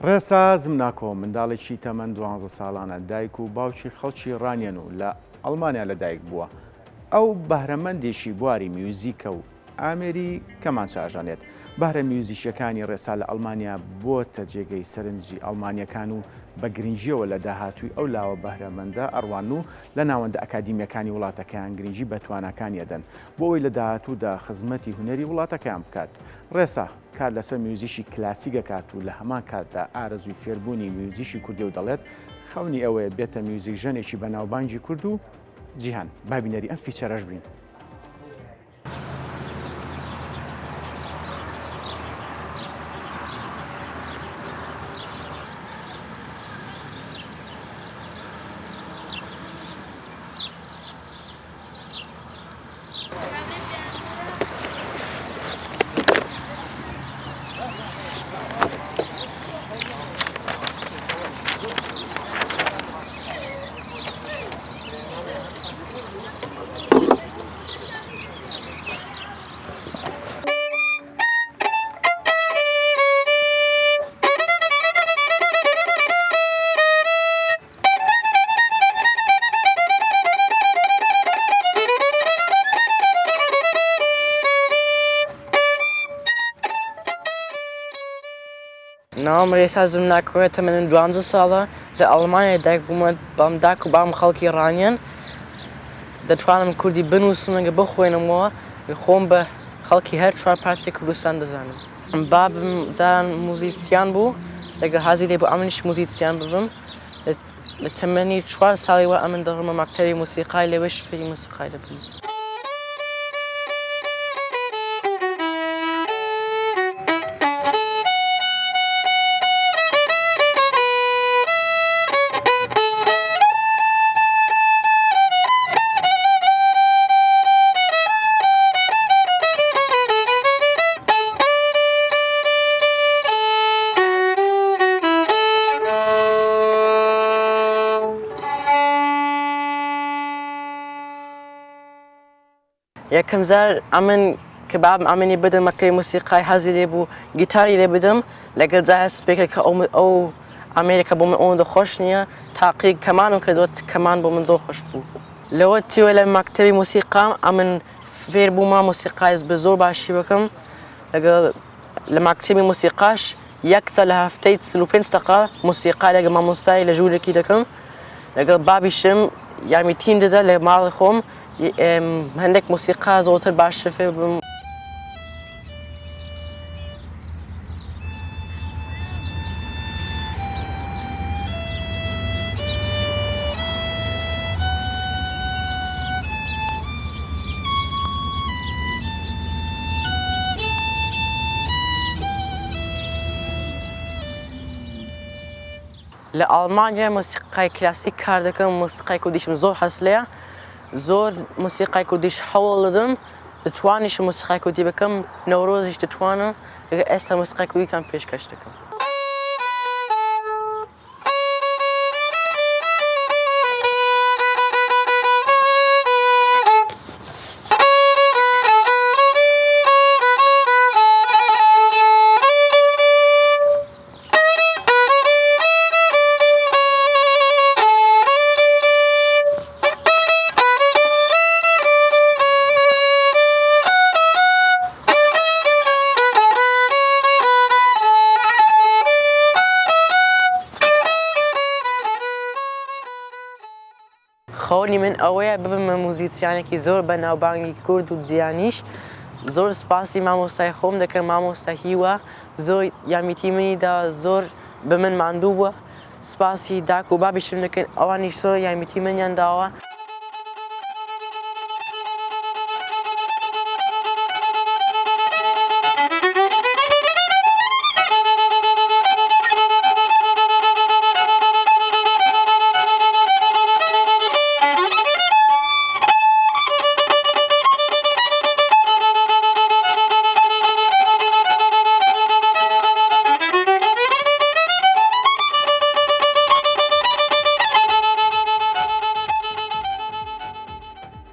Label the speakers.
Speaker 1: ڕێسازم ناکۆ منداڵێکی تەمەن 12 ساڵانە دایک و باوکی خەڵکی ڕانیان و لە ئەڵمانیا لەدایک بووە. ئەو بەهرەمەندێکی بواری میوزیکە و ئامێری کەمانچە ئاژانێت. بەهرە میوزیشیەکانی ڕێسا لە ئەڵمانیا بۆتە جێگەی سەرنجی ئەڵمانیەکان و بە گرنگیەوە لە داهاتووی ئەو لاوە بەهرەمەندە ئەڕوان و لە ناوەندە ئەکادیمیەکانی وڵاتەکەیان گرنگی بە تواناکانیەدەن بۆ ئەوی لە داهاتوودا خزمەتی هونەری وڵاتەکەیان بکات. ڕێسا کار لەسەر میوزیشی کلاسیک دەکات و لە هەمان کاتدا ئارەزووی فێربوونی میوزیشی کوردی و دەڵێت خەونی ئەوەیە بێتە میوزیک ژەنێکی بەناوبانگی کورد و جیهان. بابینەری ئەم فیچەرەش بین.
Speaker 2: نام ڕێسازم ناکۆ تەمەن 12 ساڵە لە ئەڵمانیا دایک بوومە بەم داک و بام خەڵکی ڕانیان دەتوانم کوردی بنووسم لەگە بخوێنمەوە خۆم بە خەڵکی هەر چوار پارچەی کوردستان دەزانم. بابم جاران موزیسیان بوو لەگە حەزی لێ بوو ئەمنیش موزیسیان ببم. لە تەمەنی 4 ساڵیەوە ئەمن دەڕۆمە مەکتەبی موسیقای لەوێش فێری موسیقای دەبم. یەکەم جار ئەمن کە بابم ئەمنی بدەم مەکتەبی موسیقای حەزی لێ بوو گیتاری لێ بدەم لەگەڵ جا سپیکەر کە ئەو ئەمریکا بۆ من ئەوەندە خۆش نییە تاقی کەمانم کردووە کەمان بۆ من زۆر خۆش بوو. لەوە تیوە لە مەکتەبی موسیقام ئەمن فێر بوومە موسیقای بە زۆر باشی بکەم لەگەڵ لە مەکتەبی موسیقاش یەکجار لە هەفتەی 45 دقە موسیقای لەگەڵ مامۆستای لە ژوورێکی دەکەم لەگەڵ بابیشم یارمەتیم دەدا لە ماڵی خۆم هەندێک موسیقا زۆرتر باشتر فێر بم. لە ئەڵمانیا موسیقای کلاسیک کار دەکەم موسیقای کوردیشم زۆر حەز لێیە زۆر موسیقای کوردیش هەوڵ دەدەم دەتوانیشم موسیقای کوردی بکەم نەورۆزیش دەتوانم لەگە ئێستا موسیقای کوردیتان پێشکەش دەکەم. خەونی من ئەوەیە ببمە موزیسیانێکی زۆر بەناوبانگی کورد و جیهانیش. زۆر سپاسی مامۆستای خۆم دەکەم مامۆستا هیوە زۆر یارمەتی منیدا زۆر بە من ماندوو بووە. سپاسی داک و بابیشم دەکەن ئەوانیش زۆر یارمەتی منیان داوە.